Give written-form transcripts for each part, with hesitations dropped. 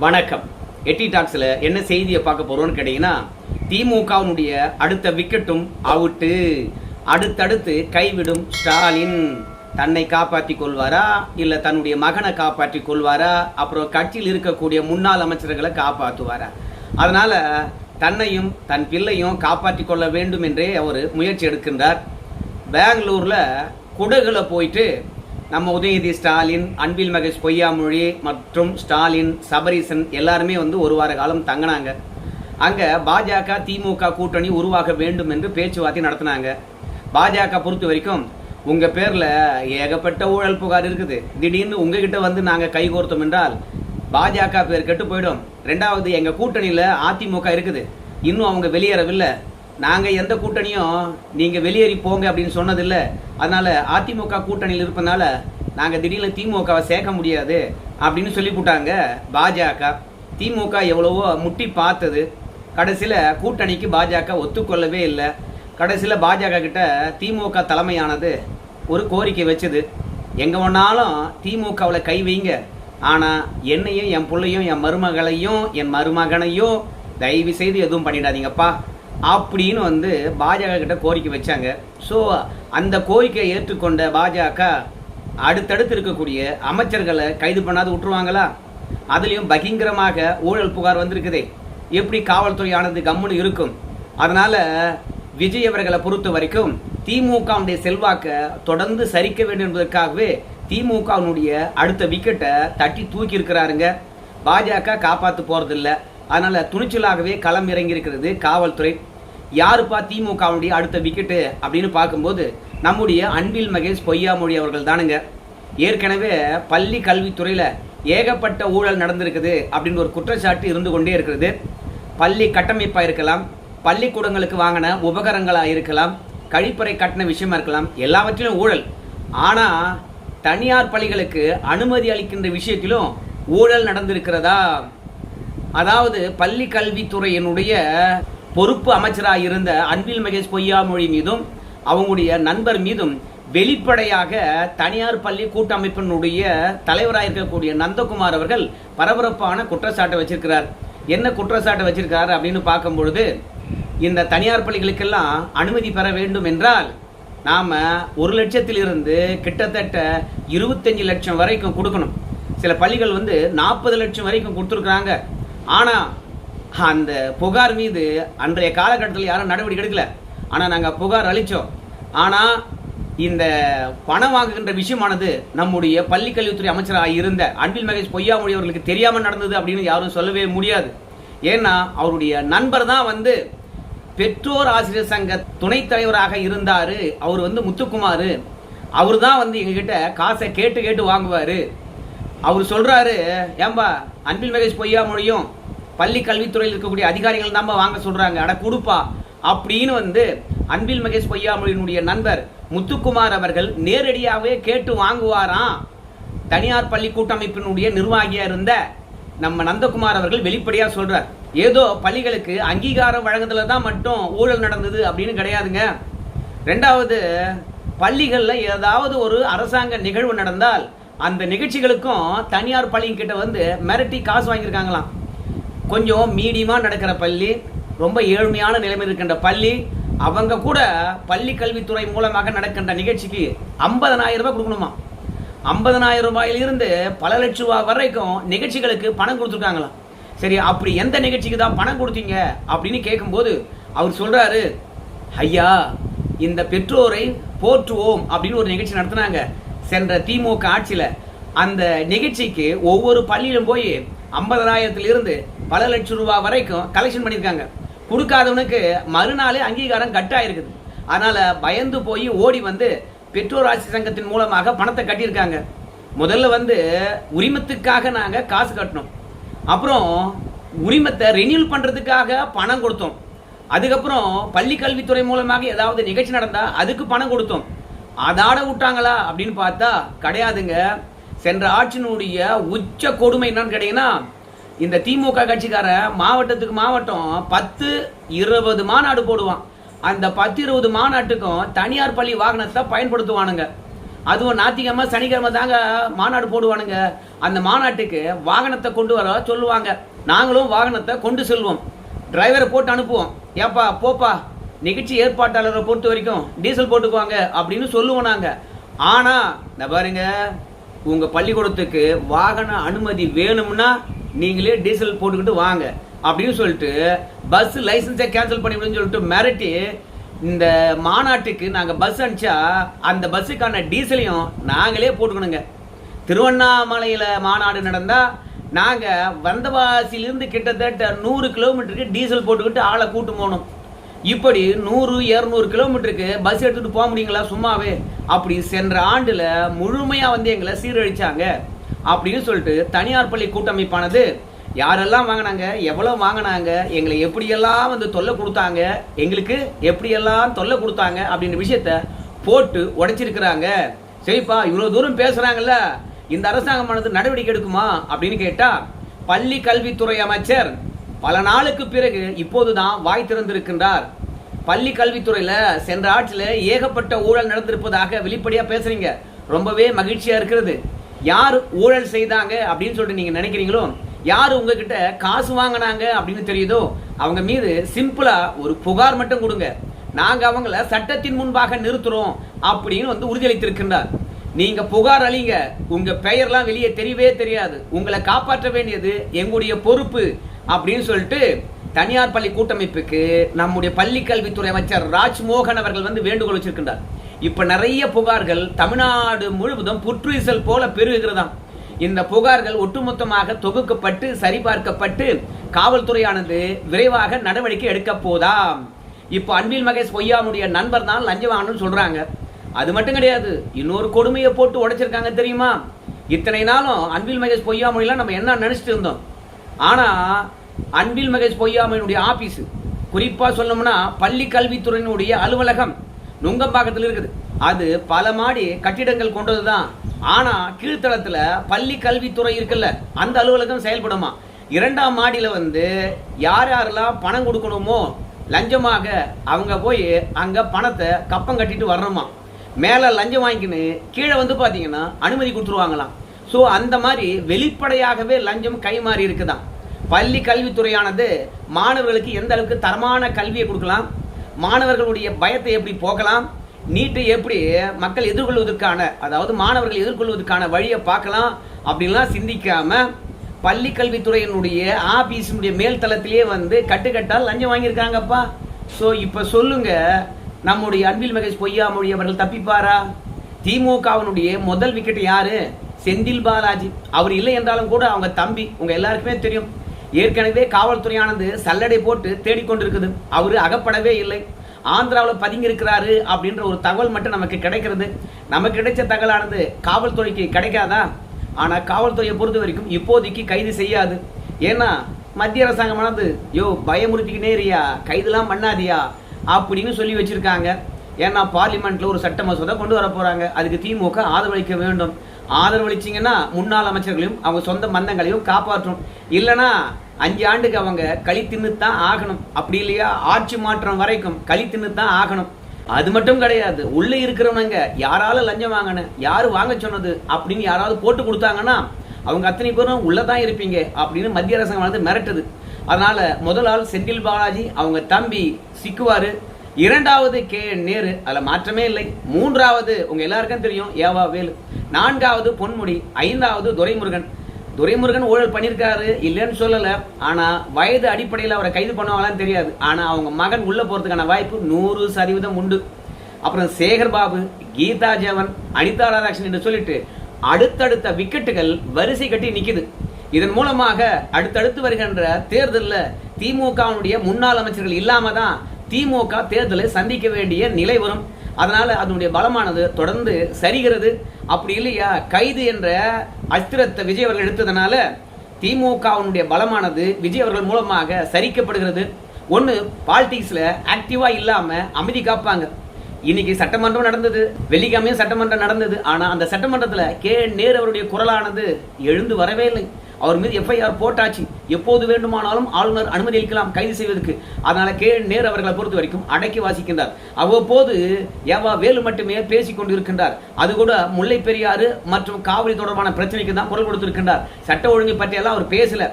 வணக்கம். எட்டி டாக்ஸில் என்ன செய்தியை பார்க்க போறோம்னு கேட்டீங்கன்னா, திமுகவினுடைய அடுத்த விக்கெட்டும் அவுட்டு. அடுத்தடுத்து கைவிடும் ஸ்டாலின். தன்னை காப்பாற்றிக் கொள்வாரா இல்ல தன்னுடைய மகனை காப்பாற்றிக் கொள்வாரா, அப்புறம் கட்சியில் இருக்கக்கூடிய முன்னாள் அமைச்சர்களை காப்பாற்றுவாரா? அதனால தன்னையும் தன் பிள்ளையும் காப்பாற்றிக் கொள்ள வேண்டும் என்றே அவர் முயற்சி எடுக்கின்றார். பெங்களூர்ல குடகுல போயிட்டு நம்ம உதயநிதி ஸ்டாலின், அன்பில் மகேஷ் பொய்யாமொழி மற்றும் ஸ்டாலின், சபரீசன் எல்லாருமே ஒரு வார காலம் தங்கினாங்க. அங்க பாஜக திமுக கூட்டணி உருவாக வேண்டும் என்று பேச்சுவார்த்தை நடத்தினாங்க. பாஜக பொறுத்த வரைக்கும் உங்க பேர்ல ஏகப்பட்ட ஊழல் புகார் இருக்குது, திடீர்னு உங்ககிட்ட நாங்க கைகோர்த்தோம் என்றால் பாஜக பேர் கெட்டு போயிடும். ரெண்டாவது, எங்க கூட்டணியில அதிமுக இருக்குது, இன்னும் அவங்க வெளியேறவில்லை, நாங்க எந்த கூட்டணியும் நீங்க வெளியேறி போங்க அப்படின்னு சொன்னதில்லை, அதனால அதிமுக கூட்டணியில் இருப்பதனால நாங்க திடீர்னு திமுகவை சேர்க்க முடியாது அப்படின்னு சொல்லி போட்டாங்க பாஜக. திமுக எவ்வளவோ முட்டி பார்த்தது, கடைசியில கூட்டணிக்கு பாஜக ஒத்துக்கொள்ளவே இல்லை. கடைசியில பாஜக கிட்ட திமுக தலைமையானது ஒரு கோரிக்கை வச்சது, எங்க வேணாலும் திமுகவில் கை வைங்க, ஆனா என்னையும் என் பிள்ளையும் என் மருமகளையும் என் மருமகனையும் தயவு செய்து எதுவும் பண்ணிடாதீங்கப்பா அப்படின்னு பாஜக கிட்ட கோரிக்கை வச்சாங்க. ஸோ அந்த கோரிக்கையை ஏற்றுக்கொண்ட பாஜக அடுத்தடுத்து இருக்கக்கூடிய அமைச்சர்களை கைது பண்ணாது விட்டுருவாங்களா? அதுலேயும் பகிங்கரமாக ஊழல் புகார் வந்திருக்குதே, எப்படி காவல்துறையானது கம்முன்னு இருக்கும்? அதனால விஜய் அவர்களை பொறுத்த வரைக்கும் திமுகவுடைய செல்வாக்கை தொடர்ந்து சரிக்க வேண்டும் என்பதற்காகவே திமுகவினுடைய அடுத்த விக்கெட்டை தட்டி தூக்கி இருக்கிறாருங்க. பாஜக காப்பாற்ற போறதில்லை, அதனால துணிச்சலாகவே களம் இறங்கி இருக்கிறது காவல்துறை. யாருப்பா திமுகவுடைய அடுத்த விக்கெட்டு அப்படின்னு பார்க்கும்போது நம்முடைய அன்பில் மகேஷ் பொய்யாமொழி அவர்கள் தானுங்க. ஏற்கனவே பள்ளி கல்வித்துறையில ஏகப்பட்ட ஊழல் நடந்திருக்குது அப்படின்னு ஒரு குற்றச்சாட்டு இருந்து கொண்டே இருக்கிறது. பள்ளி கட்டமைப்பா இருக்கலாம், பள்ளிக்கூடங்களுக்கு வாங்கின உபகரணங்களா இருக்கலாம், கழிப்பறை கட்டின விஷயமா இருக்கலாம், எல்லாவற்றிலும் ஊழல். ஆனா தனியார் பள்ளிகளுக்கு அனுமதி அளிக்கின்ற விஷயத்திலும் ஊழல் நடந்திருக்கிறதா? அதாவது பள்ளி கல்வித்துறையினுடைய பொறுப்பு அமைச்சராக இருந்த அன்பில் மகேஷ் பொய்யாமொழி மீதும் அவங்களுடைய நண்பர் மீதும் வெளிப்படையாக தனியார் பள்ளி கூட்டமைப்பினுடைய தலைவராக இருக்கக்கூடிய நந்தகுமார் அவர்கள் பரபரப்பான குற்றச்சாட்டை வச்சிருக்கிறார். என்ன குற்றச்சாட்டை வச்சிருக்காரு அப்படின்னு பார்க்கும் பொழுது, இந்த தனியார் பள்ளிகளுக்கெல்லாம் அனுமதி பெற வேண்டும் என்றால் நாம 1 லட்சத்திலிருந்து கிட்டத்தட்ட 25 லட்சம் வரைக்கும் கொடுக்கணும். சில பள்ளிகள் 40 லட்சம் வரைக்கும் கொடுத்துருக்குறாங்க. ஆனா அந்த புகார் மீது அன்றைய காலகட்டத்தில் யாரும் நடவடிக்கை எடுக்கல. ஆனா நாங்க புகார் அளிச்சோம். ஆனா இந்த பணம் வாங்குகின்ற விஷயமானது நம்முடைய பள்ளி கல்வித்துறை அமைச்சராக இருந்த அன்பில் மகேஷ் பொய்யாமொழி அவர்களுக்கு தெரியாம நடந்தது அப்படின்னு யாரும் சொல்லவே முடியாது. ஏன்னா அவருடைய நண்பர் தான் பெற்றோர் ஆசிரியர் சங்க துணைத் தலைவராக இருந்தாரு. அவர் முத்துக்குமார். அவர் தான் எங்ககிட்ட காசை கேட்டு கேட்டு வாங்குவாரு. அவர் சொல்றாரு, ஏம்பா அன்பில் மகேஷ் பொய்யாமொழியும் பள்ளி கல்வித்துறையில் இருக்கக்கூடிய அதிகாரிகள் தான் வாங்க சொல்றாங்க, அட கொடுப்பா அப்படின்னு அன்பில் மகேஷ் பொய்யாமொழியினுடைய நண்பர் முத்துக்குமார் அவர்கள் நேரடியாகவே கேட்டு வாங்குவாராம். தனியார் பள்ளி கூட்டமைப்பினுடைய நிர்வாகியா இருந்த நம்ம நந்தகுமார் அவர்கள் வெளிப்படையா சொல்றார். ஏதோ பள்ளிகளுக்கு அங்கீகாரம் வழங்குதல தான் மட்டும் ஊழல் நடந்தது அப்படின்னு கிடையாதுங்க. ரெண்டாவது, பள்ளிகள்ல ஏதாவது ஒரு அரசாங்க நிகழ்வு நடந்தால் அந்த நிகழ்ச்சிகளுக்கும் தனியார் பள்ளிங்கிட்ட மிரட்டி காசு வாங்கியிருக்காங்களாம். கொஞ்சம் மீடியமா நடக்கிற பள்ளி, ரொம்ப ஏழ்மையான நிலைமை இருக்கின்ற பள்ளி, அவங்க கூட பள்ளி கல்வித்துறை மூலமாக நடக்கின்ற நிகழ்ச்சிக்கு 50,000 ரூபாய் கொடுக்கணுமா. 50,000 ரூபாயிலிருந்து பல லட்சம் ரூபாய் வரைக்கும் நிகழ்ச்சிகளுக்கு பணம் கொடுத்துருக்காங்களாம். சரி, அப்படி எந்த நிகழ்ச்சிக்கு தான் பணம் கொடுத்தீங்க அப்படின்னு கேட்கும்போது அவர் சொல்றாரு, ஐயா இந்த பெற்றோரை போற்றுவோம் அப்படின்னு ஒரு நிகழ்ச்சி நடத்தினாங்க சென்ற திமுக ஆட்சியில. அந்த நிகழ்ச்சிக்கு ஒவ்வொரு பள்ளியிலும் போய் 50,000 பல லட்சம் ரூபாய் வரைக்கும் கலெக்ஷன் பண்ணியிருக்காங்க. கொடுக்காதவனுக்கு மறுநாளே அங்கீகாரம் கட்டாயிருக்குது. அதனால பயந்து போய் ஓடி பெற்றோர் ஆட்சி சங்கத்தின் மூலமாக பணத்தை கட்டியிருக்காங்க. முதல்ல உரிமத்துக்காக நாங்க காசு கட்டணும், அப்புறம் உரிமத்தை ரெனியூல் பண்றதுக்காக பணம் கொடுத்தோம், அதுக்கப்புறம் பள்ளி கல்வித்துறை மூலமாக ஏதாவது நிகழ்ச்சி நடந்தா அதுக்கு பணம் கொடுத்தோம். அதாட விட்டாங்களா அப்படின்னு பார்த்தா கிடையாதுங்க. சென்ற ஆட்சியினுடைய உச்ச கொடுமை என்னன்னு கேட்டீங்கன்னா, இந்த திமுக கட்சிக்கார மாவட்டத்துக்கு மாவட்டம் 10-20 மாநாடு போடுவான். அந்த 10-20 மாநாட்டுக்கும் தனியார் பள்ளி வாகனத்தை பயன்படுத்துவானுங்க. அதுவும் ஞாயிற்றுக்கிழமை சனிக்கிழமை தாங்க மாநாடு போடுவானுங்க. அந்த மாநாட்டுக்கு வாகனத்தை கொண்டு வர சொல்லுவாங்க. நாங்களும் வாகனத்தை கொண்டு செல்வோம், டிரைவரை போட்டு அனுப்புவோம். ஏப்பா போப்பா, நிகழ்ச்சி ஏற்பாட்டாளரை பொறுத்த வரைக்கும் டீசல் போட்டுக்குவாங்க அப்படின்னு சொல்லுவோம் நாங்க. ஆனா இந்த பாருங்க, உங்க பள்ளிக்கூடத்துக்கு வாகன அனுமதி வேணும்னா நீங்களே டீசல் போட்டுக்கிட்டு வாங்க அப்படின்னு சொல்லிட்டு பஸ் லைசன்ஸை கேன்சல் பண்ணிவிடுன்னு சொல்லிட்டு மிரட்டி இந்த மாநாட்டுக்கு நாங்க பஸ் அனுப்பிச்சா அந்த பஸ்ஸுக்கான டீசலையும் நாங்களே போட்டுக்கணுங்க. திருவண்ணாமலையில மாநாடு நடந்தா நாங்க வந்தவாசிலிருந்து கிட்டத்தட்ட 100 கிலோமீட்டருக்கு டீசல் போட்டுக்கிட்டு ஆளை கூட்டு போகணும். இப்படி 100-200 கிலோமீட்டருக்கு பஸ் எடுத்துட்டு போக முடியுங்களா சும்மாவே? அப்படி சென்ற ஆண்டுல முழுமையா எங்களை சீரழிச்சாங்க அப்படின்னு சொல்லிட்டு தனியார் பள்ளி கூட்டமைப்பானது யாரெல்லாம் வாங்கினாங்க, எவ்வளவு வாங்கினாங்க, எங்களை எப்படியெல்லாம் தொல்லை கொடுத்தாங்க, எங்களுக்கு எப்படியெல்லாம் தொல்லை கொடுத்தாங்க அப்படின்ற விஷயத்த போட்டு உடைச்சிருக்கிறாங்க. சரிப்பா, இவ்வளவு தூரம் பேசுறாங்கல்ல, இந்த அரசாங்கமானது நடவடிக்கை எடுக்குமா அப்படின்னு கேட்டா, பள்ளி கல்வித்துறை அமைச்சர் பல நாளுக்கு பிறகு இப்போதுதான் வாய் திறந்திருக்கின்றார். பள்ளி கல்வித்துறையில சென்ற ஆட்சியில ஏகப்பட்ட ஊழல் நடந்திருப்பதாக வெளிப்படையா பேசுறீங்க. ரொம்பவே மகிழ்ச்சியா இருக்கிறது. யார் ஊழல் செய்தாங்க அப்படின்னு சொல்லிட்டு நீங்க நினைக்கிறீங்களோ, யாரு உங்ககிட்ட காசு வாங்கினாங்க அப்படின்னு தெரியுதோ அவங்க மீது சிம்பிளா ஒரு புகார் மட்டும் கொடுங்க, நாங்க அவங்கள சட்டத்தின் முன்பாக நிறுத்துறோம் அப்படின்னு உறுதியளித்திருக்கின்றார். நீங்க புகார் அளிங்க, உங்க பெயர்லாம் வெளியே தெரியவே தெரியாது, உங்களை காப்பாற்ற வேண்டியது எங்களுடைய பொறுப்பு அப்படின்னு சொல்லிட்டு தனியார் பள்ளி கூட்டமைப்புக்கு நம்முடைய பள்ளி கல்வித்துறை அமைச்சர் ராஜ்மோகன் அவர்கள் வேண்டுகோள் வச்சிருக்கின்றார். இப்ப நிறைய புகார்கள் தமிழ்நாடு முழுவதும் புற்றுஈசல் போல பெருகுகிறதாம். இந்த புகார்கள் ஒட்டுமொத்தமாக தொகுக்கப்பட்டு சரிபார்க்கப்பட்டு காவல்துறையானது விரைவாக நடவடிக்கை எடுக்க போதாம். இப்ப அன்பில் மகேஷ் பொய்யாமுடைய நண்பர் தான் லஞ்சவாங்கன்னு சொல்றாங்க. அது மட்டும் கிடையாது, இன்னொரு கொடுமையை போட்டு உடைச்சிருக்காங்க தெரியுமா? இத்தனை நாளும் அன்பில் மகேஷ் பொய்யாமொழிலாம் நம்ம என்ன நினைச்சிட்டு இருந்தோம். ஆனா அன்பில் மகேஷ் பொய்யாமொழியினுடைய ஆபீஸ், குறிப்பா சொல்லணும்னா பள்ளி கல்வித்துறையினுடைய அலுவலகம் நுங்கம்பாக்கத்தில் இருக்குது. அது பல மாடி கட்டிடங்கள் கொண்டதுதான். ஆனா கீழ்த்தளத்துல பள்ளி கல்வித்துறை இருக்குல்ல, அந்த அலுவலகம் செயல்படுமா. 2ஆம் மாடியில யார் யாரெல்லாம் பணம் கொடுக்கணுமோ லஞ்சமாக அவங்க போய் அங்க பணத்தை கப்பம் கட்டிட்டு வரணுமா. மேல லஞ்சம் வாங்கிக்கின்னு கீழே பாத்தீங்கன்னா அனுமதி கொடுத்துருவாங்களாம். சோ அந்த மாதிரி வெளிப்படையாகவே லஞ்சம் கைமாறி இருக்குதான். பள்ளி கல்வித்துறையானது மாணவர்களுக்கு எந்த அளவுக்கு தரமான கல்வியை கொடுக்கலாம், மாணவர்களுடைய பயத்தை எப்படி போக்கலாம், நீட்டை எப்படி மக்கள் எதிர்கொள்வதற்கான, அதாவது மாணவர்கள் எதிர்கொள்வதற்கான வழியை பார்க்கலாம் அப்படின்லாம் சிந்திக்காம பள்ளி கல்வித்துறையினுடைய ஆபீஸினுடைய மேல் தளத்திலேயே கட்டுக்கட்டால் லஞ்சம் வாங்கியிருக்காங்கப்பா. ஸோ இப்போ சொல்லுங்க, நம்முடைய அன்பில் மகேஷ் பொய்யாமொழி அவர்கள் தப்பிப்பாரா? திமுகவினுடைய முதல் விக்கெட் யாரு? செந்தில் பாலாஜி. அவர் இல்லை என்றாலும் கூட அவங்க தம்பி உங்க எல்லாருக்குமே தெரியும். ஏற்கனவே காவல்துறையானது சல்லடை போட்டு தேடிக்கொண்டிருக்குது. அவரு அகப்படவே இல்லை, ஆந்திராவில் பதுங்கி இருக்கிறாரு அப்படின்ற ஒரு தகவல் மட்டும் நமக்கு கிடைக்கிறது. நமக்கு கிடைச்ச தகவலானது காவல்துறைக்கு கிடைக்காதா? ஆனா காவல்துறையை பொறுத்த வரைக்கும் இப்போதைக்கு கைது செய்யாது. ஏன்னா மத்திய அரசாங்கமானது பயமுறுத்திக்கினே இருக்கியா, கைதுலாம் பண்ணாதியா அப்படின்னு சொல்லி வச்சிருக்காங்க. ஏன்னா பார்லிமெண்ட்ல ஒரு சட்ட மசோதா கொண்டு வர போறாங்க, அதுக்கு திமுக ஆதரவளிக்க வேண்டும். ஆதரவளிச்சிங்கன்னா முன்னாள் அமைச்சர்களையும் அவங்க சொந்த பந்தங்களையும் காப்பாற்றும். இல்லைன்னா 5 ஆண்டுக்கு அவங்க களி தின்னுத்தான் ஆகணும். அப்படி இல்லையா ஆட்சி மாற்றம் வரைக்கும் களி தின்னுத்தான் ஆகணும். அது மட்டும் கிடையாது, உள்ள இருக்கிறவங்க யாரால லஞ்சம் வாங்கின, யாரு வாங்க சொன்னது அப்படின்னு யாராவது போட்டு கொடுத்தாங்கன்னா அவங்க அத்தனை பேரும் உள்ளதான் இருப்பீங்க அப்படின்னு மத்திய அரசாங்கம் மிரட்டுது. அதனால முதல் ஆள் செந்தில் பாலாஜி, அவங்க தம்பி சிக்குவாரு. 2வது கே நேரு, அதுல மாற்றமே இல்லை. 3வது உங்க எல்லாருக்கும் தெரியும் ஏவா வேலு. 4வது பொன்முடி. 5வது துரைமுருகன். துரைமுருகன் ஊழல் பண்ணியிருக்காரு, இல்லைன்னு சொல்லல. ஆனா வயது அடிப்படையில் அவரை கைது பண்ணுவாங்களான்னு தெரியாது. ஆனா அவங்க மகன் உள்ள போறதுக்கான வாய்ப்பு 100% உண்டு. அப்புறம் சேகர் பாபு, கீதா ஜெவன், அனிதா ராதாகிருஷ்ணன் என்று சொல்லிட்டு அடுத்தடுத்த விக்கெட்டுகள் வரிசை கட்டி நிக்குது. இதன் மூலமாக அடுத்தடுத்து வருகின்ற தேர்தலில் திமுகவுடைய முன்னாள் அமைச்சர்கள் இல்லாம தான் திமுக தேர்தலை சந்திக்க வேண்டிய நிலை வரும். அதனால அதனுடைய பலமானது தொடர்ந்து சரிகிறது. அப்படி இல்லையா கைது என்ற அஸ்திரத்தை விஜய் அவர்கள் எடுத்ததுனால திமுகவுடைய பலமானது விஜய் அவர்கள் மூலமாக சரிக்கப்படுகிறது. ஒன்னு பாலிடிக்ஸ்ல ஆக்டிவா இல்லாம அமைதி காப்பாங்க. இன்னைக்கு சட்டமன்றம் நடந்தது, வெள்ளிக்கிழமையும் சட்டமன்றம் நடந்தது. ஆனா அந்த சட்டமன்றத்துல கே நேரு அவருடைய குரலானது எழுந்து வரவே இல்லை. அவர் மீது எஃப்ஐஆர் போட்டாச்சு. எப்போது வேண்டுமானாலும் ஆளுநர் அனுமதி அளிக்கலாம் கைது செய்வதற்கு. அதனால நேரு அவர்களை பொறுத்த வரைக்கும் அடக்கி வாசிக்கின்றார். அவ்வப்போது ஏவா வேலு மட்டுமே பேசிக் கொண்டிருக்கின்றார். அது கூட முல்லை பெரியாறு மற்றும் காவிரி தொடர்பான பிரச்சனைக்கு தான் குரல் கொடுத்திருக்கின்றார். சட்ட ஒழுங்கு பற்றியெல்லாம் அவர் பேசல.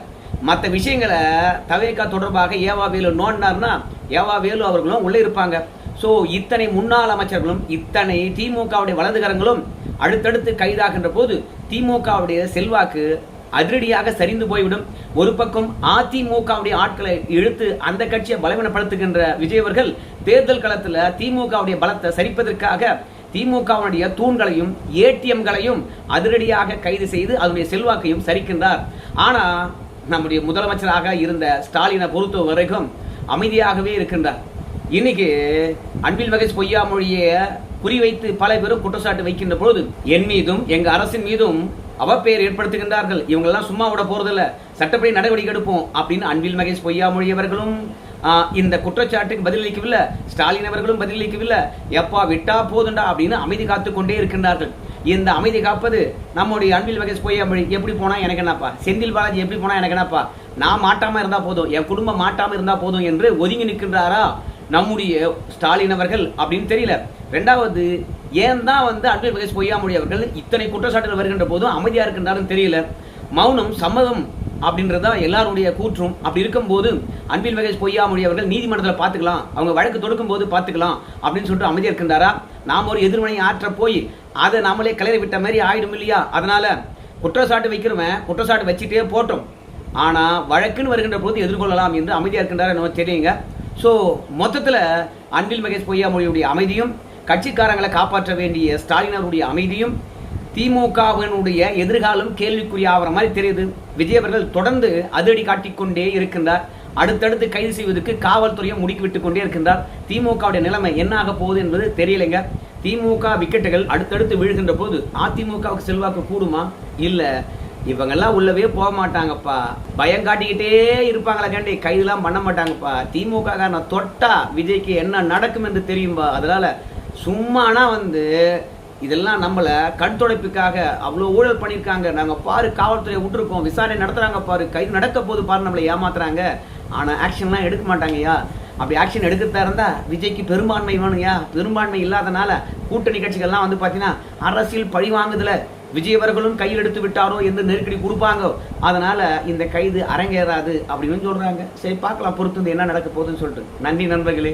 மற்ற விஷயங்களை தவேகா தொடர்பாக ஏவா வேலு நோண்டினார்னா ஏவா வேலு அவர்களும் உள்ளே இருப்பாங்க. ஸோ இத்தனை முன்னாள் அமைச்சர்களும் இத்தனை திமுகவுடைய வலதுகரங்களும் அடுத்தடுத்து கைதாகின்ற போது திமுகவுடைய செல்வாக்கு அதிரடியாக சரிந்து போய்விடும். ஒரு பக்கம் அதிமுகவுடைய ஆட்களை இழுத்து அந்த கட்சியை பலவீனப்படுத்துகின்ற விஜய் அவர்கள் தேர்தல் களத்தில் திமுகவுடைய பலத்தை சரிப்பதற்காக திமுகவுடைய தூண்களையும் ஏடிஎம்களையும் அதிரடியாக கைது செய்து அதனுடைய செல்வாக்கையும் சரிக்கின்றார். ஆனா நம்முடைய முதலமைச்சராக இருந்த ஸ்டாலினை பொறுத்த வரைக்கும் அமைதியாகவே இருக்கின்றார். இன்னைக்கு அன்பில் மகேஷ் பொய்யாமொழியை குறிவைத்து பல பேரும் குற்றச்சாட்டு வைக்கின்ற பொழுது என் மீதும் எங்க அரசின் மீதும் அவப்பெயர் ஏற்படுத்துகின்றார்கள். இவங்களெல்லாம் சும்மா விட போறதில்ல, சட்டப்படி நடவடிக்கை எடுப்போம் அப்படின்னு அன்பில் மகேஷ் பொய்யாமொழி அவர்களும் இந்த குற்றச்சாட்டுக்கு பதிலளிக்கவில்லை. ஸ்டாலின் அவர்களும் பதிலளிக்கவில்லை. எப்பா விட்டா போதுண்டா அப்படின்னு அமைதி காத்து கொண்டே இருக்கின்றார்கள். இந்த அமைதி காப்பது நம்முடைய அன்பில் மகேஷ் பொய்யாமொழி எப்படி போனா எனக்கு என்னப்பா, செந்தில் பாலாஜி எப்படி போனா எனக்கு என்னப்பா, நான் மாட்டாம இருந்தா போதும், என் குடும்பம் மாட்டாம இருந்தா போதும் என்று ஒதுங்கி நிற்கின்றாரா நம்முடைய ஸ்டாலின் அவர்கள் அப்படின்னு தெரியல. ரெண்டாவது, ஏன் தான் அன்பில் மகேஷ் பொய்யாமொழி அவர்கள் இத்தனை குற்றச்சாட்டுகள் வருகின்ற போதும் அமைதியா இருக்கின்றாருன்னு தெரியல. மௌனம் சம்மதம் அப்படின்றதான் எல்லாருடைய கூற்றும். அப்படி இருக்கும்போது அன்பில் மகேஷ் பொய்யாமொழி அவர்கள் நீதிமன்றத்தில் பார்த்துக்கலாம், அவங்க வழக்கு தொடுக்கும் போது பார்த்துக்கலாம் அப்படின்னு சொல்லிட்டு அமைதியா இருக்கின்றாரா? நாம் ஒரு எதிர்மனை ஆற்ற போய் அதை நாமளே கிளறி விட்ட மாதிரி ஆயிடும் இல்லையா? அதனால குற்றச்சாட்டு வைக்கிறவன் குற்றச்சாட்டு வச்சுட்டே போட்டோம், ஆனா வழக்குன்னு வருகின்ற போது எதிர்கொள்ளலாம் என்று அமைதியா இருக்கின்றார் நம்ம தெரியுங்க. ஸோ மொத்தத்தில் அன்பில் மகேஷ் பொய்யாமொழியுடைய அமைதியும் கட்சிக்காரங்களை காப்பாற்ற வேண்டிய ஸ்டாலின் அவருடைய அமைதியும் திமுகவினுடைய எதிர்காலம் கேள்விக்குறி ஆகிற மாதிரி தெரியுது. விஜய் அவர்கள் தொடர்ந்து அதிரடி காட்டிக்கொண்டே இருக்கின்றார். அடுத்தடுத்து கைது செய்வதற்கு காவல்துறையை முடுக்கிவிட்டுக் கொண்டே இருக்கின்றார். திமுகவுடைய நிலைமை என்ன ஆக போகுது என்பது தெரியலைங்க. திமுக விக்கெட்டுகள் அடுத்தடுத்து விழுகின்ற போது அதிமுகவுக்கு செல்வாக்கு கூடுமா? இல்ல இவங்கெல்லாம் உள்ளவே போக மாட்டாங்கப்பா, பயம் காட்டிக்கிட்டே இருப்பாங்களா கேண்டி கைதெல்லாம் பண்ண மாட்டாங்கப்பா. திமுக காரனை தொட்டா விஜய்க்கு என்ன நடக்கும் என்று தெரியும்பா. அதனால சும்மானா இதெல்லாம் நம்மளை கண் துடைப்புக்காக அவ்வளோ ஊழல் பண்ணியிருக்காங்க, நாங்கள் பாரு காவல்துறையை விட்டுருக்கோம், விசாரணை நடத்துகிறாங்க பாரு, கைது நடக்க போது பாரு, நம்மளை ஏமாத்துறாங்க, ஆனால் ஆக்ஷன்லாம் எடுக்க மாட்டாங்கய்யா. அப்படி ஆக்ஷன் எடுக்கிறதா இருந்தால் விஜய்க்கு பெரும்பான்மை வேணுங்கய்யா. பெரும்பான்மை இல்லாதனால கூட்டணி கட்சிகள்லாம் பார்த்தீங்கன்னா அரசியல் பழி வாங்குதுல விஜய் அவர்களும் கையில் எடுத்து விட்டாரோ என்று நெருக்கடி கொடுப்பாங்க. அதனால இந்த கைது அரங்கேறாது அப்படின்னு சொல்றாங்க. சரி பார்க்கலாம் பொறுத்து என்ன நடக்க போகுதுன்னு சொல்லிட்டு. நன்றி நண்பர்களே.